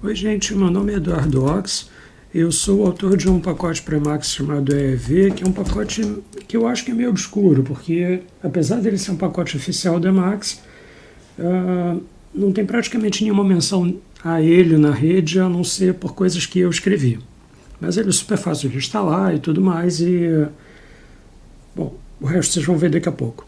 Oi gente, meu nome é Eduardo Ox, eu sou o autor de um pacote para Emacs chamado EEV, que é um pacote que eu acho que é meio obscuro, porque apesar dele ser um pacote oficial da Emacs, não tem praticamente nenhuma menção a ele na rede, a não ser por coisas que eu escrevi. Mas ele é super fácil de instalar e tudo mais, e bom, o resto vocês vão ver daqui a pouco.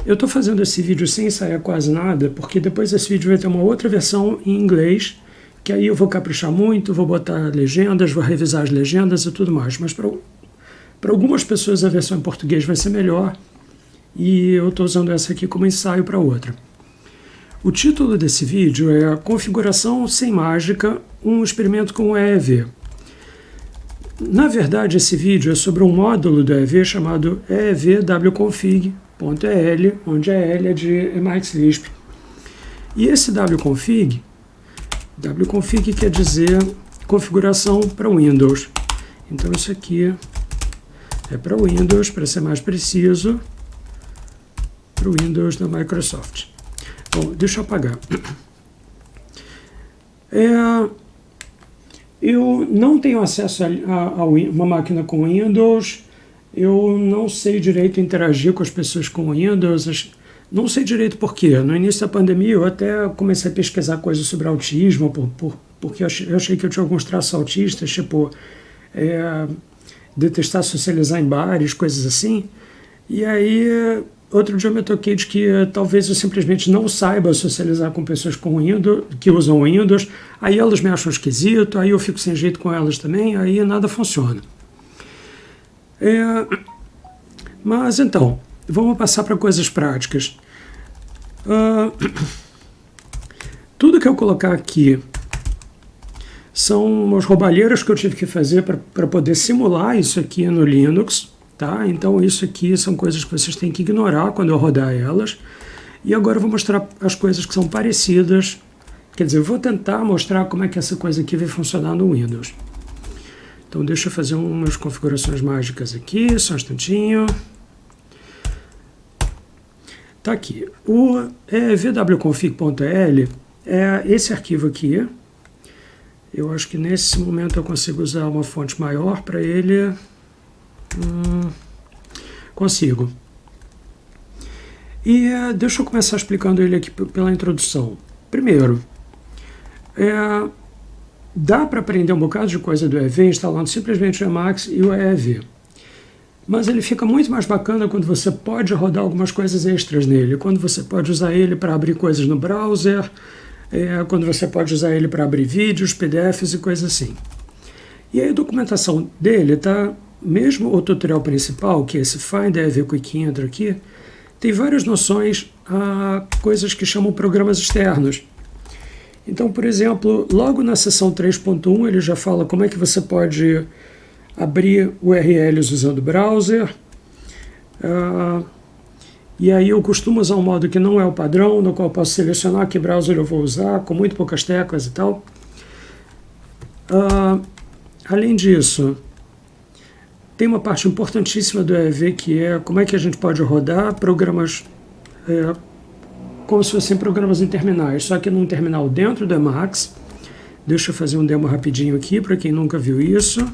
Eu estou fazendo esse vídeo sem ensaiar quase nada, porque depois desse vídeo vai ter uma outra versão em inglês, que aí eu vou caprichar muito, vou botar legendas, vou revisar as legendas e tudo mais. Mas para algumas pessoas a versão em português vai ser melhor, e eu estou usando essa aqui como ensaio para outra. O título desse vídeo é Configuração sem mágica, um experimento com o EEV. Na verdade, esse vídeo é sobre um módulo do EEV chamado eevwconfig.el, onde a L é de Emacs Lisp. E esse wconfig quer dizer configuração para Windows. Então isso aqui é para Windows, para ser mais preciso, para o Windows da Microsoft. Bom, deixa eu apagar. Eu não tenho acesso a uma máquina com Windows, eu não sei direito interagir com as pessoas com Windows, não sei direito por quê. No início da pandemia eu até comecei a pesquisar coisas sobre autismo, porque eu achei que eu tinha alguns traços autistas, tipo detestar socializar em bares, coisas assim. E aí, outro dia eu me toquei de que talvez eu simplesmente não saiba socializar com pessoas com Windows, que usam Windows, aí elas me acham esquisito, aí eu fico sem jeito com elas também, aí nada funciona. Mas então, vamos passar para coisas práticas. Tudo que eu colocar aqui são umas roubalheiras que eu tive que fazer para poder simular isso aqui no Linux. Tá? Então isso aqui são coisas que vocês têm que ignorar quando eu rodar elas. E agora eu vou mostrar as coisas que são parecidas. Quer dizer, eu vou tentar mostrar como é que essa coisa aqui vai funcionar no Windows. Então deixa eu fazer umas configurações mágicas aqui, só um instantinho. Tá aqui. O eevwconfig.el é esse arquivo aqui. Eu acho que nesse momento eu consigo usar uma fonte maior para ele. Consigo. E deixa eu começar explicando ele aqui pela introdução. Primeiro, dá para aprender um bocado de coisa do EEV instalando simplesmente o Emacs e o EEV. Mas ele fica muito mais bacana quando você pode rodar algumas coisas extras nele, quando você pode usar ele para abrir coisas no browser, quando você pode usar ele para abrir vídeos, PDFs e coisas assim. E aí a documentação dele está... Mesmo o tutorial principal, que é esse Find EEV Quick Intro aqui, tem várias noções a coisas que chamam programas externos. Então, por exemplo, logo na seção 3.1 ele já fala como é que você pode abrir URLs usando o browser. E aí eu costumo usar um modo que não é o padrão, no qual eu posso selecionar que browser eu vou usar, com muito poucas teclas e tal. Além disso, tem uma parte importantíssima do EEV que é como é que a gente pode rodar programas como se fossem programas em terminais, só que num terminal dentro do Emacs. Deixa eu fazer um demo rapidinho aqui para quem nunca viu isso.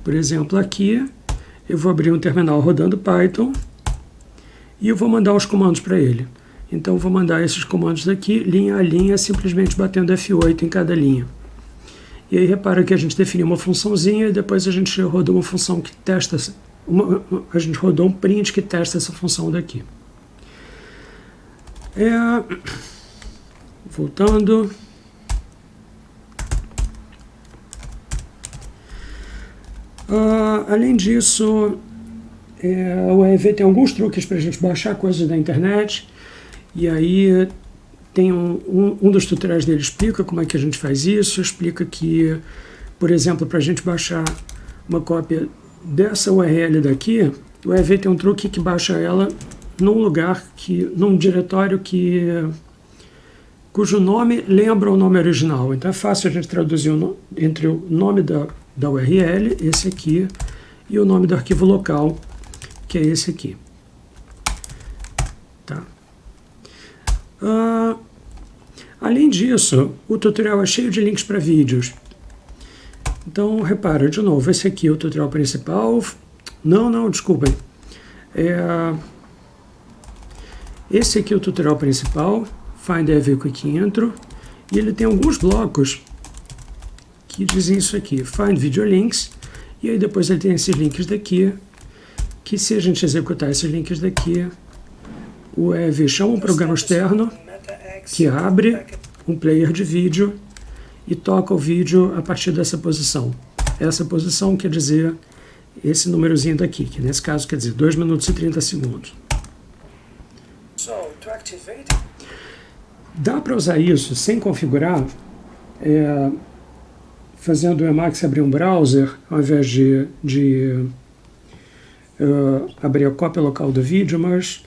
Por exemplo, aqui eu vou abrir um terminal rodando Python e eu vou mandar os comandos para ele. Então eu vou mandar esses comandos daqui, linha a linha, simplesmente batendo F8 em cada linha. E aí repara que a gente definiu uma funçãozinha e depois a gente rodou uma função que testa, a gente rodou um print que testa essa função daqui. Voltando. Além disso, o EEV tem alguns truques para a gente baixar coisas da internet. E aí tem um dos tutoriais dele explica como é que a gente faz isso, explica que, por exemplo, para a gente baixar uma cópia dessa URL daqui, o EEV tem um truque que baixa ela num diretório cujo nome lembra o nome original. Então é fácil a gente traduzir entre o nome da URL, esse aqui, e o nome do arquivo local, que é esse aqui. Tá? Além disso, o tutorial é cheio de links para vídeos. Então, repara, de novo, esse aqui é o tutorial principal. Não, desculpem. Esse aqui é o tutorial principal, Find AV Quick Intro, e ele tem alguns blocos que dizem isso aqui, Find Video Links, e aí depois ele tem esses links daqui, que se a gente executar esses links daqui, o AV chama um programa externo que abre um player de vídeo e toca o vídeo a partir dessa posição. Essa posição quer dizer esse númerozinho daqui, que nesse caso quer dizer 2 minutos e 30 segundos. Dá para usar isso sem configurar, fazendo o Emacs abrir um browser, ao invés de abrir a cópia local do vídeo, mas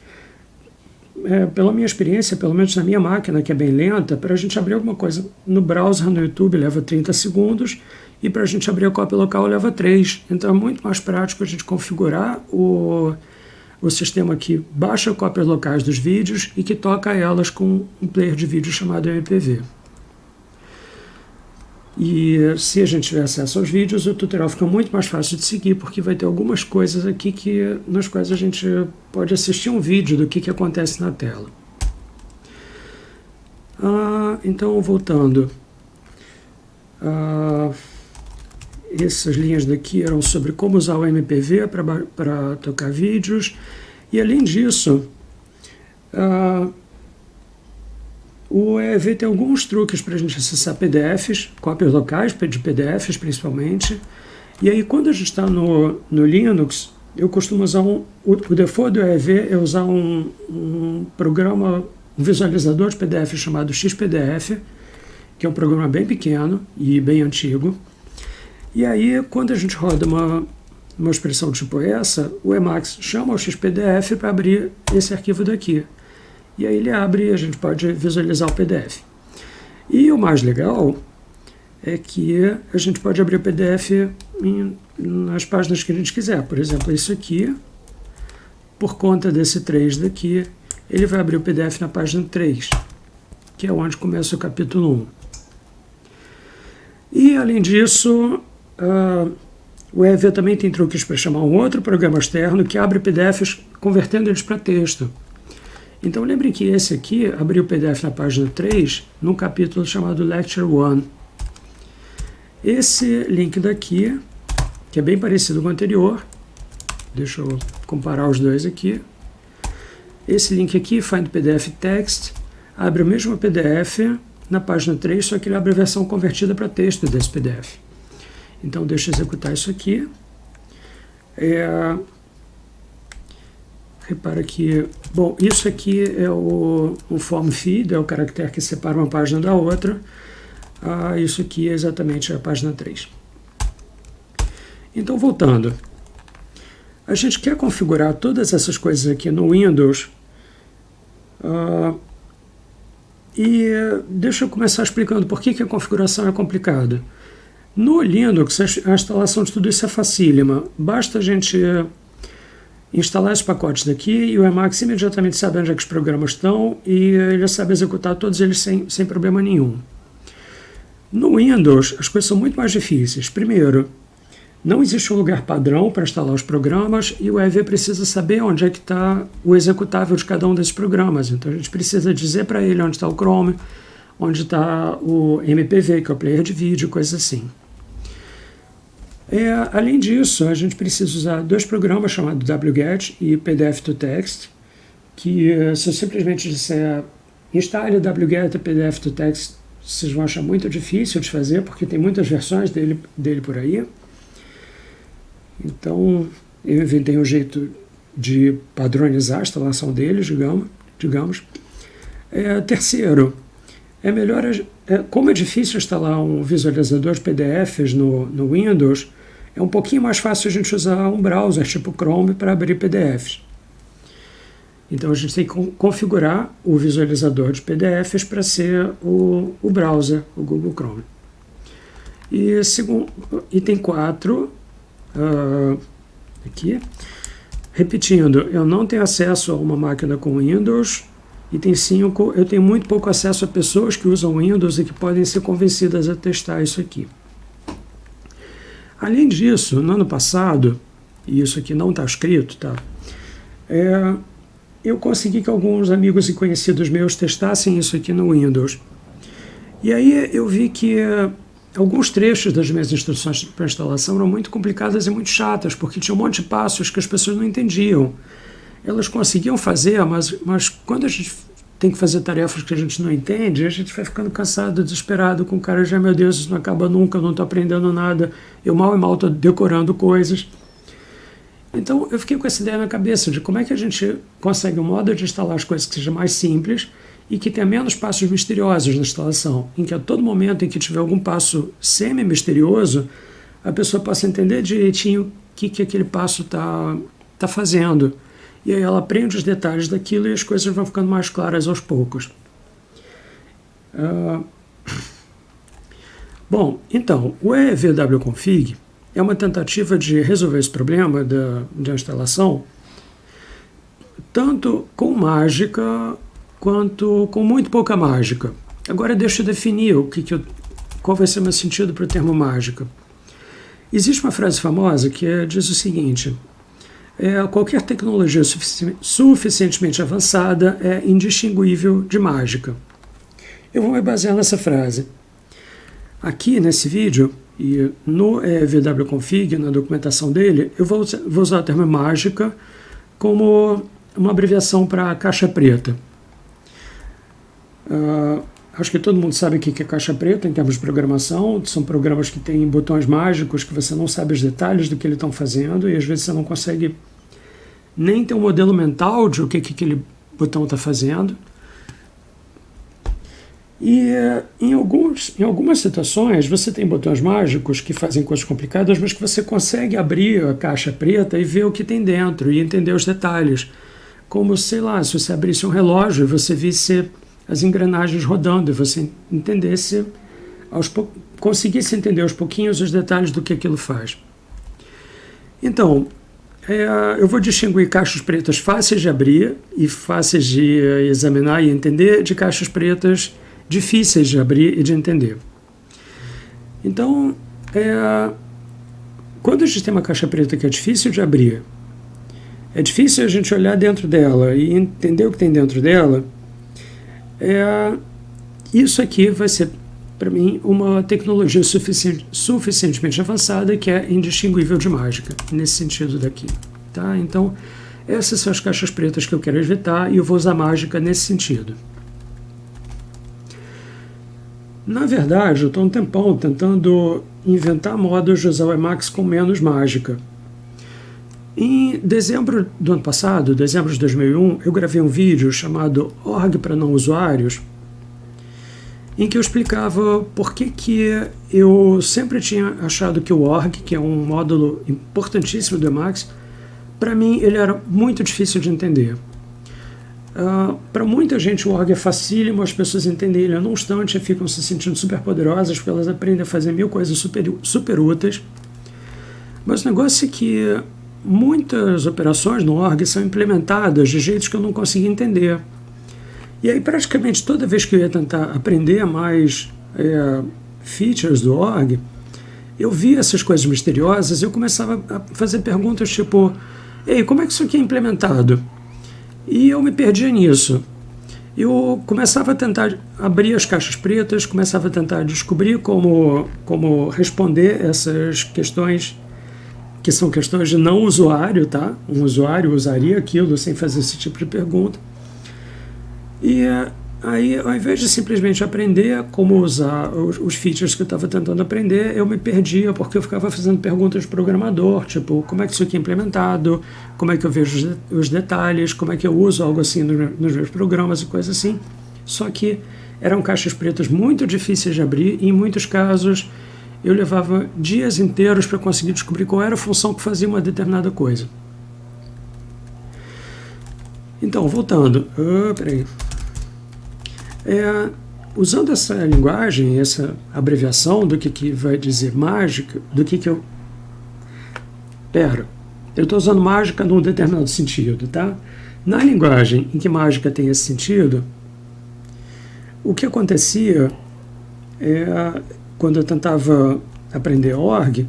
pela minha experiência, pelo menos na minha máquina, que é bem lenta, para a gente abrir alguma coisa no browser, no YouTube, leva 30 segundos, e para a gente abrir a cópia local leva 3. Então é muito mais prático a gente configurar o sistema que baixa cópias locais dos vídeos e que toca elas com um player de vídeo chamado MPV. E se a gente tiver acesso aos vídeos, o tutorial fica muito mais fácil de seguir, porque vai ter algumas coisas aqui nas quais a gente pode assistir um vídeo do que acontece na tela. Então, voltando. Essas linhas daqui eram sobre como usar o MPV para tocar vídeos. E, além disso, o EV tem alguns truques para a gente acessar PDFs, cópias locais de PDFs principalmente. E aí, quando a gente está no Linux, eu costumo usar o default do EV é usar um programa, um visualizador de PDF chamado XPDF, que é um programa bem pequeno e bem antigo. E aí, quando a gente roda uma expressão tipo essa, o Emacs chama o XPDF para abrir esse arquivo daqui. E aí ele abre e a gente pode visualizar o PDF. E o mais legal é que a gente pode abrir o PDF nas páginas que a gente quiser. Por exemplo, isso aqui, por conta desse 3 daqui, ele vai abrir o PDF na página 3, que é onde começa o capítulo 1. E, além disso, o EV também tem truques para chamar um outro programa externo que abre PDFs convertendo eles para texto. Então, lembre que esse aqui abriu o PDF na página 3, num capítulo chamado Lecture 1. Esse link daqui, que é bem parecido com o anterior, deixa eu comparar os dois aqui. Esse link aqui, Find PDF Text, abre o mesmo PDF na página 3, só que ele abre a versão convertida para texto desse PDF. Então, deixa eu executar isso aqui. Repara que, bom, isso aqui é o form feed, é o caractere que separa uma página da outra. Isso aqui é exatamente a página 3. Então, voltando. A gente quer configurar todas essas coisas aqui no Windows. E deixa eu começar explicando por que a configuração é complicada. No Linux, a instalação de tudo isso é facílima. Basta a gente instalar esses pacotes daqui e o Emacs imediatamente sabe onde é que os programas estão e ele sabe executar todos eles sem problema nenhum. No Windows, as coisas são muito mais difíceis. Primeiro, não existe um lugar padrão para instalar os programas e o EV precisa saber onde é que está o executável de cada um desses programas. Então, a gente precisa dizer para ele onde está o Chrome, onde está o MPV, que é o player de vídeo, coisas assim. Além disso, a gente precisa usar dois programas chamados wget e PDF2Text, que se eu simplesmente disser instale wget e PDF2Text, vocês vão achar muito difícil de fazer, porque tem muitas versões dele por aí. Então, eu inventei um jeito de padronizar a instalação deles, digamos. Terceiro, como é difícil instalar um visualizador de PDFs no Windows, é um pouquinho mais fácil a gente usar um browser tipo Chrome para abrir PDFs. Então a gente tem que configurar o visualizador de PDFs para ser o browser, o Google Chrome. E item 4, aqui, repetindo, eu não tenho acesso a uma máquina com Windows Item 5, eu tenho muito pouco acesso a pessoas que usam Windows e que podem ser convencidas a testar isso aqui. Além disso, no ano passado, e isso aqui não está escrito, tá? Eu consegui que alguns amigos e conhecidos meus testassem isso aqui no Windows. E aí eu vi que alguns trechos das minhas instruções para instalação eram muito complicadas e muito chatas, porque tinha um monte de passos que as pessoas não entendiam. Elas conseguiam fazer, mas quando a gente tem que fazer tarefas que a gente não entende, a gente vai ficando cansado, desesperado, com cara de, meu Deus, isso não acaba nunca, eu não estou aprendendo nada, eu mal e mal estou decorando coisas. Então eu fiquei com essa ideia na cabeça de como é que a gente consegue um modo de instalar as coisas que seja mais simples e que tenha menos passos misteriosos na instalação, em que a todo momento em que tiver algum passo semi-misterioso, a pessoa possa entender direitinho o que aquele passo tá fazendo. E aí ela aprende os detalhes daquilo e as coisas vão ficando mais claras aos poucos. Bom, então, o EVW-config é uma tentativa de resolver esse problema da instalação tanto com mágica quanto com muito pouca mágica. Agora deixa eu definir qual vai ser o meu sentido para o termo mágica. Existe uma frase famosa que diz o seguinte: qualquer tecnologia suficientemente avançada é indistinguível de mágica. Eu vou me basear nessa frase. Aqui nesse vídeo, e no VW-config, na documentação dele, eu vou usar o termo mágica como uma abreviação para caixa preta. Acho que todo mundo sabe o que é caixa preta em termos de programação. São programas que têm botões mágicos que você não sabe os detalhes do que eles estão fazendo e às vezes você não consegue nem ter um modelo mental de o que aquele botão está fazendo. E em algumas situações você tem botões mágicos que fazem coisas complicadas, mas que você consegue abrir a caixa preta e ver o que tem dentro e entender os detalhes. Como, sei lá, se você abrisse um relógio e você visse as engrenagens rodando e você conseguisse entender aos pouquinhos os detalhes do que aquilo faz. Então, eu vou distinguir caixas pretas fáceis de abrir e fáceis de examinar e entender de caixas pretas difíceis de abrir e de entender. Então, quando a gente tem uma caixa preta que é difícil de abrir, é difícil a gente olhar dentro dela e entender o que tem dentro dela, isso aqui vai ser, para mim, uma tecnologia suficientemente avançada que é indistinguível de mágica, nesse sentido daqui. Tá? Então, essas são as caixas pretas que eu quero evitar e eu vou usar mágica nesse sentido. Na verdade, eu estou um tempão tentando inventar modos de usar o Emacs com menos mágica. Em dezembro do ano passado, dezembro de 2001, eu gravei um vídeo chamado Org para não usuários, em que eu explicava por que eu sempre tinha achado que o Org, que é um módulo importantíssimo do Emacs, para mim ele era muito difícil de entender. Para muita gente o org é facílimo, as pessoas entendem ele num instante e ficam se sentindo super poderosas porque elas aprendem a fazer mil coisas super úteis. Mas o negócio é que muitas operações no org são implementadas de jeitos que eu não conseguia entender. E aí praticamente toda vez que eu ia tentar aprender mais features do org, eu via essas coisas misteriosas e eu começava a fazer perguntas tipo: ei, como é que isso aqui é implementado? E eu me perdia nisso. Eu começava a tentar abrir as caixas pretas, começava a tentar descobrir como responder essas questões, que são questões de não usuário, tá? Um usuário usaria aquilo sem fazer esse tipo de pergunta. E aí, ao invés de simplesmente aprender como usar os features que eu estava tentando aprender, eu me perdia porque eu ficava fazendo perguntas de programador, tipo, como é que isso aqui é implementado, como é que eu vejo os detalhes, como é que eu uso algo assim nos meus programas e coisas assim. Só que eram caixas pretas muito difíceis de abrir e, em muitos casos, eu levava dias inteiros para conseguir descobrir qual era a função que fazia uma determinada coisa. Então, voltando. Peraí. Usando essa linguagem, essa abreviação do que vai dizer mágica, eu estou usando mágica num determinado sentido, tá? Na linguagem em que mágica tem esse sentido, o que acontecia quando eu tentava aprender org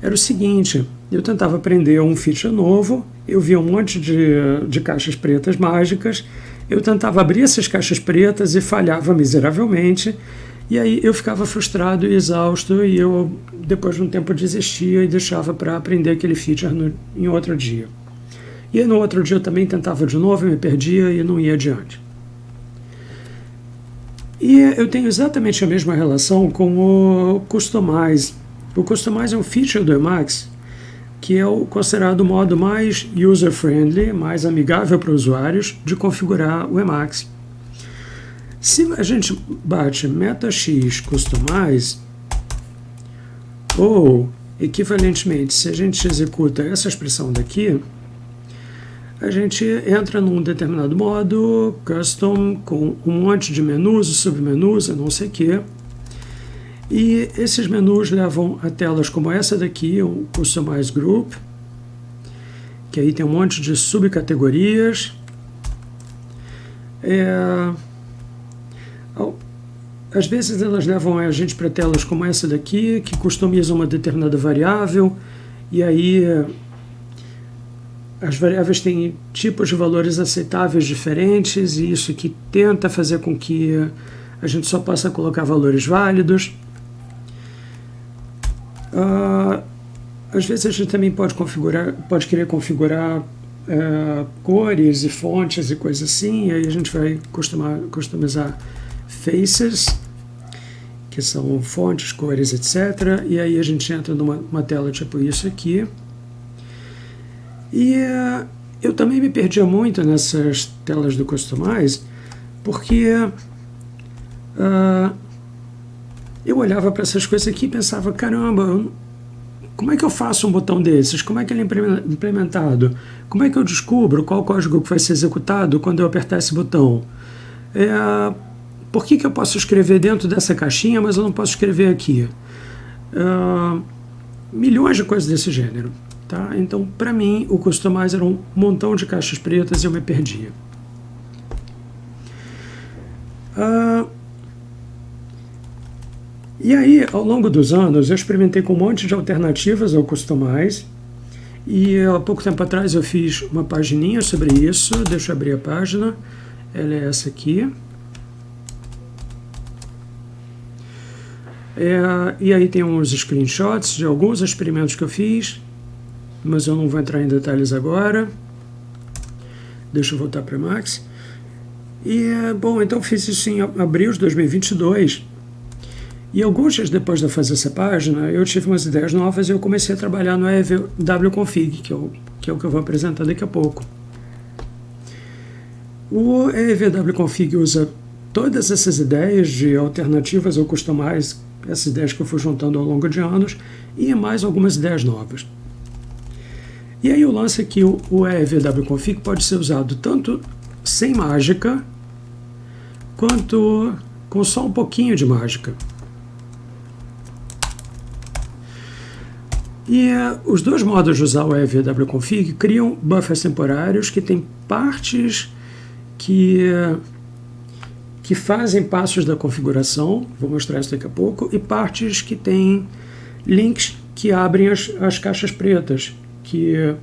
era o seguinte: eu tentava aprender um feature novo, eu via um monte de caixas pretas mágicas, eu tentava abrir essas caixas pretas e falhava miseravelmente, e aí eu ficava frustrado e exausto, e eu, depois de um tempo, desistia e deixava para aprender aquele feature em outro dia. E aí, no outro dia eu também tentava de novo, eu me perdia e não ia adiante. E eu tenho exatamente a mesma relação com o Customize. O Customize é um feature do Emacs que é o considerado o modo mais user-friendly, mais amigável para usuários de configurar o Emacs. Se a gente bate metax Customize, ou equivalentemente, se a gente executa essa expressão daqui, a gente entra num determinado modo, custom, com um monte de menus e submenus, não sei o quê. E esses menus levam a telas como essa daqui, o Customize Group, que aí tem um monte de subcategorias. Às vezes elas levam a gente para telas como essa daqui, que customizam uma determinada variável, e aí as variáveis têm tipos de valores aceitáveis diferentes, e isso aqui tenta fazer com que a gente só possa colocar valores válidos. Às vezes a gente também pode querer configurar cores e fontes e coisas assim, e aí a gente vai customizar faces, que são fontes, cores, etc. E aí a gente entra numa tela tipo isso aqui. E eu também me perdia muito nessas telas do Customize, porque eu olhava para essas coisas aqui e pensava, caramba, como é que eu faço um botão desses? Como é que ele é implementado? Como é que eu descubro qual código que vai ser executado quando eu apertar esse botão? Por que eu posso escrever dentro dessa caixinha, mas eu não posso escrever aqui? Milhões de coisas desse gênero. Tá? Então, para mim, o Customize era um montão de caixas pretas e eu me perdia. E aí, ao longo dos anos, eu experimentei com um monte de alternativas ao Customize. E há pouco tempo atrás eu fiz uma pagininha sobre isso. Deixa eu abrir a página. Ela é essa aqui. E aí tem uns screenshots de alguns experimentos que eu fiz, mas eu não vou entrar em detalhes agora. Deixa eu voltar para o Emacs. Bom, então fiz isso em abril de 2022. E alguns dias depois de eu fazer essa página, eu tive umas ideias novas e eu comecei a trabalhar no EEVWconfig, que é o que eu vou apresentar daqui a pouco. O EEVWconfig usa todas essas ideias de alternativas ao Customize, essas ideias que eu fui juntando ao longo de anos, e mais algumas ideias novas. E aí o lance é que o EEVWconfig pode ser usado tanto sem mágica, quanto com só um pouquinho de mágica. E os dois modos de usar o EEVWconfig criam buffers temporários que têm partes que fazem passos da configuração, vou mostrar isso daqui a pouco, e partes que têm links que abrem as caixas pretas, que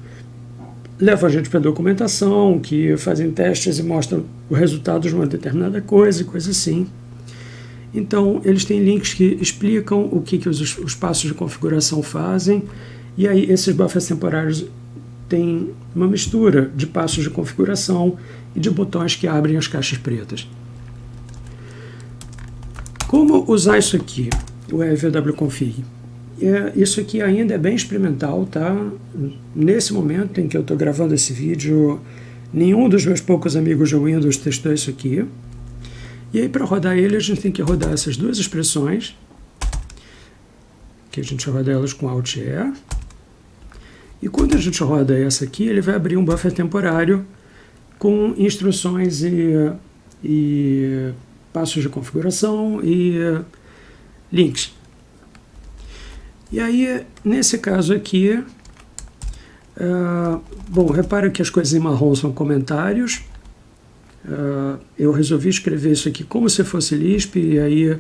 levam a gente para a documentação, que fazem testes e mostram o resultado de uma determinada coisa e coisa assim. Então, eles têm links que explicam o que os passos de configuração fazem, e aí esses buffers temporários têm uma mistura de passos de configuração e de botões que abrem as caixas pretas. Como usar isso aqui, o EEVWconfig? Isso aqui ainda é bem experimental, tá? Nesse momento em que eu estou gravando esse vídeo, nenhum dos meus poucos amigos de Windows testou isso aqui. E aí, para rodar ele, a gente tem que rodar essas duas expressões, que a gente roda elas com Alt-E. E quando a gente roda essa aqui, ele vai abrir um buffer temporário com instruções e passos de configuração e links. E aí, nesse caso aqui, Bom, repara que as coisas em marrom são comentários. Eu resolvi escrever isso aqui como se fosse Lisp, e aí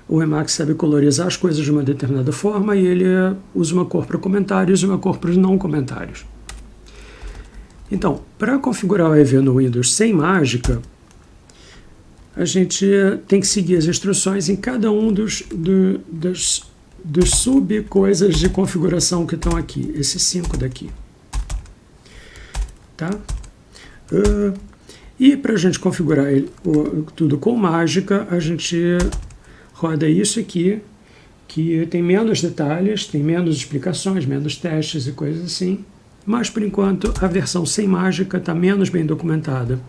o Emacs sabe colorizar as coisas de uma determinada forma, e ele usa uma cor para comentários e uma cor para os não comentários. Então, para configurar o EV no Windows sem mágica, a gente tem que seguir as instruções em cada um dos sub-coisas de configuração que estão aqui, esses 5 daqui. Tá? E para a gente configurar tudo com mágica, a gente roda isso aqui, que tem menos detalhes, tem menos explicações, menos testes e coisas assim, mas por enquanto a versão sem mágica está menos bem documentada.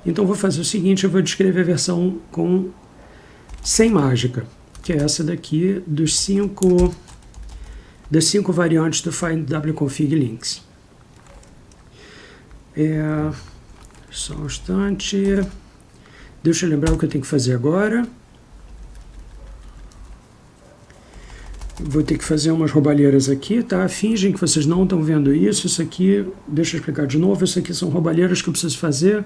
Então vou fazer o seguinte, eu vou descrever a versão sem mágica, que é essa daqui das 5 variantes do Find wconfig links. Só um instante, deixa eu lembrar o que eu tenho que fazer agora. Vou ter que fazer umas roubalheiras aqui, tá? Fingem que vocês não estão vendo isso. Isso aqui, deixa eu explicar de novo, isso aqui são roubalheiras que eu preciso fazer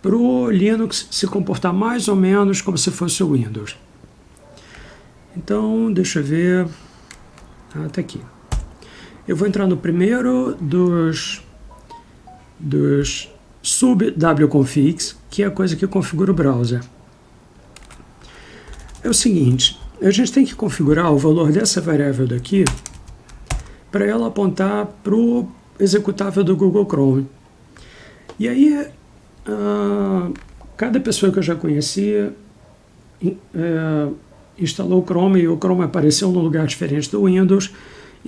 para o Linux se comportar mais ou menos como se fosse o Windows. Então, deixa eu ver. Tá aqui. Eu vou entrar no primeiro dos sub-wconfigs, que é a coisa que configura o browser. É o seguinte, a gente tem que configurar o valor dessa variável daqui para ela apontar para o executável do Google Chrome. E aí, cada pessoa que eu já conhecia instalou o Chrome e o Chrome apareceu num lugar diferente do Windows.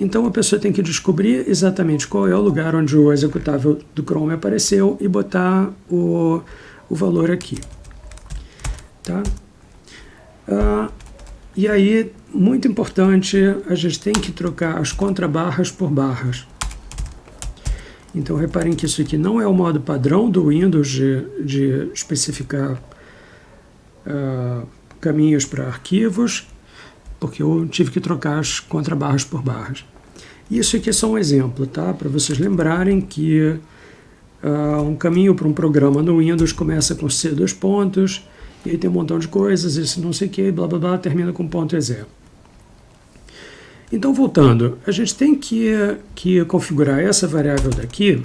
Então a pessoa tem que descobrir exatamente qual é o lugar onde o executável do Chrome apareceu e botar o valor aqui. Tá? E aí, muito importante, a gente tem que trocar as contrabarras por barras. Então reparem que isso aqui não é o modo padrão do Windows de especificar caminhos para arquivos, porque eu tive que trocar as contrabarras por barras. Isso aqui é só um exemplo, tá? Para vocês lembrarem que um caminho para um programa no Windows começa com C dois pontos, e aí tem um montão de coisas, isso não sei o que, blá blá blá, termina com ponto .exe. Então, voltando, a gente tem que configurar essa variável daqui,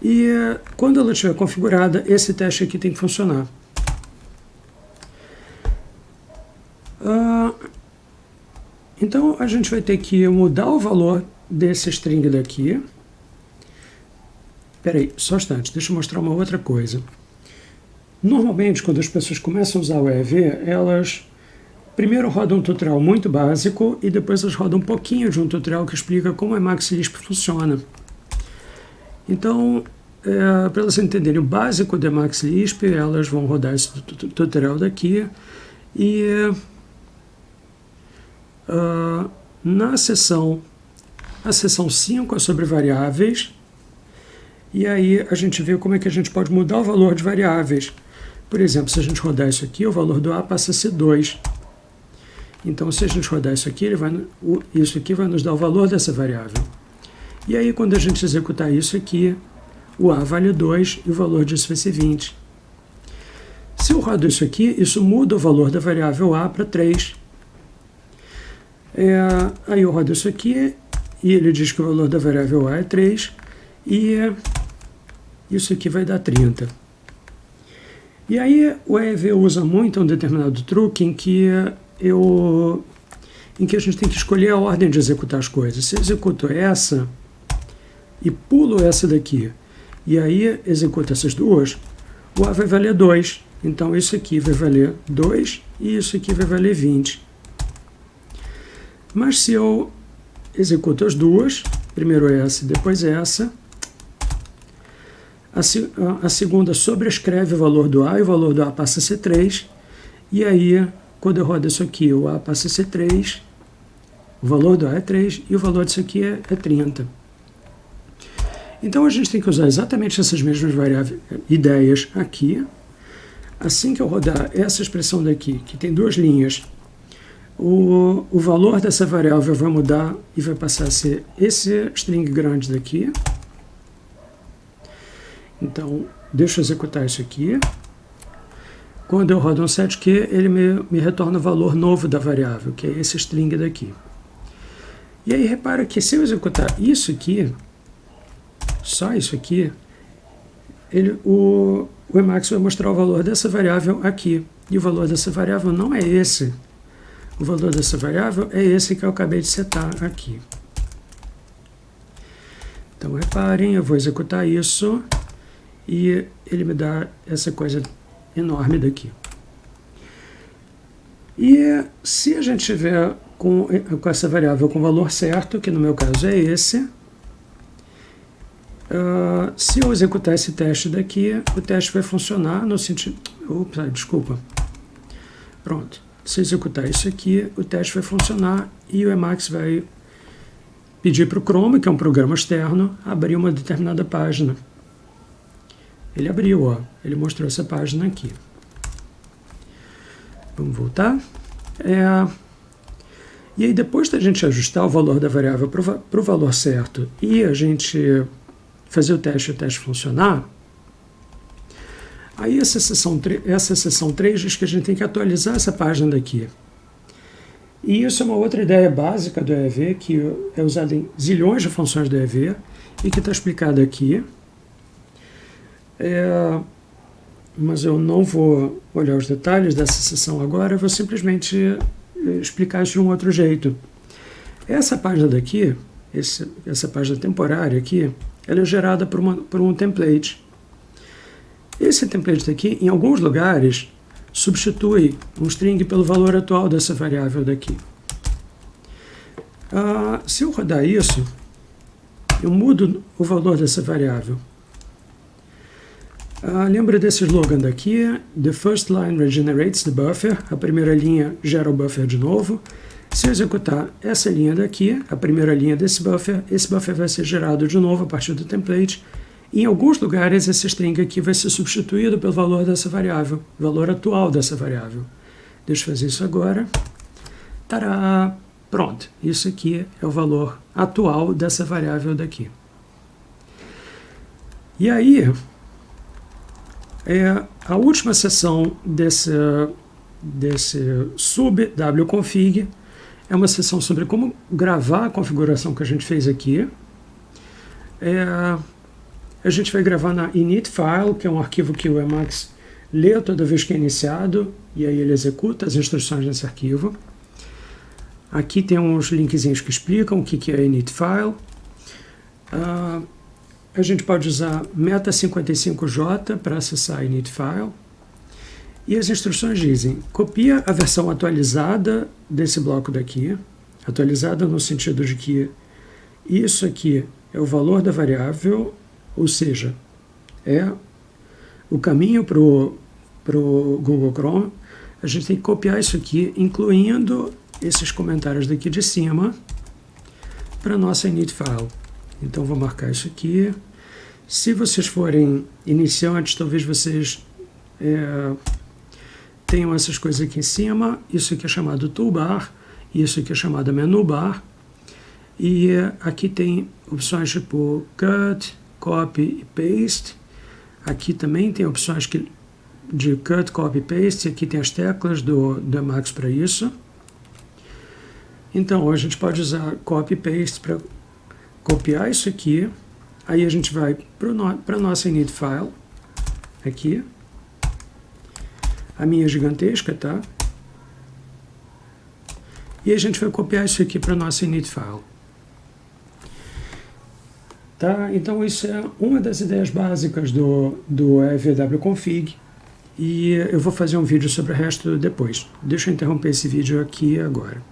e quando ela estiver configurada, esse teste aqui tem que funcionar. Então a gente vai ter que mudar o valor desse string daqui. Espera aí, só um instante, deixa eu mostrar uma outra coisa. Normalmente, quando as pessoas começam a usar o EV, elas primeiro rodam um tutorial muito básico e depois elas rodam um pouquinho de um tutorial que explica como a Emacs Lisp funciona. Então, para elas entenderem o básico da Emacs Lisp, elas vão rodar esse tutorial daqui e a seção 5 é sobre variáveis, e aí a gente vê como é que a gente pode mudar o valor de variáveis. Por exemplo, se a gente rodar isso aqui, o valor do A passa a ser 2. Então, se a gente rodar isso aqui, isso aqui vai nos dar o valor dessa variável. E aí, quando a gente executar isso aqui, o A vale 2 e o valor disso vai ser 20. Se eu rodo isso aqui, isso muda o valor da variável A para 3. Aí eu rodo isso aqui e ele diz que o valor da variável A é 3 e isso aqui vai dar 30. E aí o EV usa muito um determinado truque em que a gente tem que escolher a ordem de executar as coisas. Se eu executo essa e pulo essa daqui e aí executo essas duas, o A vai valer 2. Então isso aqui vai valer 2 e isso aqui vai valer 20. Mas se eu executo as duas, primeiro essa e depois essa, a segunda sobrescreve o valor do A e o valor do A passa a ser 3. E aí, quando eu rodo isso aqui, o A passa a ser 3, o valor do A é 3 e o valor disso aqui é 30. Então a gente tem que usar exatamente essas mesmas ideias aqui. Assim que eu rodar essa expressão daqui, que tem duas linhas, O valor dessa variável vai mudar e vai passar a ser esse string grande daqui. Então, deixa eu executar isso aqui. Quando eu rodo um setQ, ele me retorna o valor novo da variável, que é esse string daqui. E aí, repara que se eu executar isso aqui, só isso aqui, o Emacs vai mostrar o valor dessa variável aqui. E o valor dessa variável não é esse. O valor dessa variável é esse que eu acabei de setar aqui. Então, reparem, eu vou executar isso e ele me dá essa coisa enorme daqui. E se a gente tiver com essa variável com o valor certo, que no meu caso é esse, se eu executar esse teste daqui, o teste vai funcionar no sentido... Opa, desculpa. Pronto. Se eu executar isso aqui, o teste vai funcionar e o Emacs vai pedir para o Chrome, que é um programa externo, abrir uma determinada página. Ele abriu, ó. Ele mostrou essa página aqui. Vamos voltar. E aí, depois da gente ajustar o valor da variável para o valor certo e a gente fazer o teste funcionar, aí essa seção 3 diz que a gente tem que atualizar essa página daqui. E isso é uma outra ideia básica do EEV, que é usada em zilhões de funções do EEV e que está explicada aqui. Mas eu não vou olhar os detalhes dessa seção agora, eu vou simplesmente explicar isso de um outro jeito. Essa página daqui, essa página temporária aqui, ela é gerada por um template. Esse template daqui, em alguns lugares, substitui um string pelo valor atual dessa variável daqui. Se eu rodar isso, eu mudo o valor dessa variável. Lembra desse slogan daqui? The first line regenerates the buffer. A primeira linha gera o buffer de novo. Se eu executar essa linha daqui, a primeira linha desse buffer, esse buffer vai ser gerado de novo a partir do template. Em alguns lugares, esse string aqui vai ser substituído pelo valor dessa variável, valor atual dessa variável. Deixa eu fazer isso agora. Tará! Pronto. Isso aqui é o valor atual dessa variável daqui. E aí, a última seção desse sub-wconfig é uma seção sobre como gravar a configuração que a gente fez aqui. A gente vai gravar na init file, que é um arquivo que o Emacs lê toda vez que é iniciado, e aí ele executa as instruções nesse arquivo. Aqui tem uns linkzinhos que explicam o que é init file. A gente pode usar meta55j para acessar a init file. E as instruções dizem, copia a versão atualizada desse bloco daqui, atualizada no sentido de que isso aqui é o valor da variável, ou seja, é o caminho para o Google Chrome. A gente tem que copiar isso aqui, incluindo esses comentários daqui de cima, para a nossa init file. Então, vou marcar isso aqui. Se vocês forem iniciantes, talvez vocês tenham essas coisas aqui em cima. Isso aqui é chamado toolbar, isso aqui é chamado menu bar. E aqui tem opções tipo cut, copy e paste. Aqui também tem opções de cut, copy e paste. Aqui tem as teclas do Emacs para isso. Então, a gente pode usar copy e paste para copiar isso aqui. Aí a gente vai para a nossa init file, aqui. A minha é gigantesca, tá? E a gente vai copiar isso aqui para a nossa init file. Tá? Então isso é uma das ideias básicas do EEV-wconfig. E eu vou fazer um vídeo sobre o resto depois. Deixa eu interromper esse vídeo aqui agora.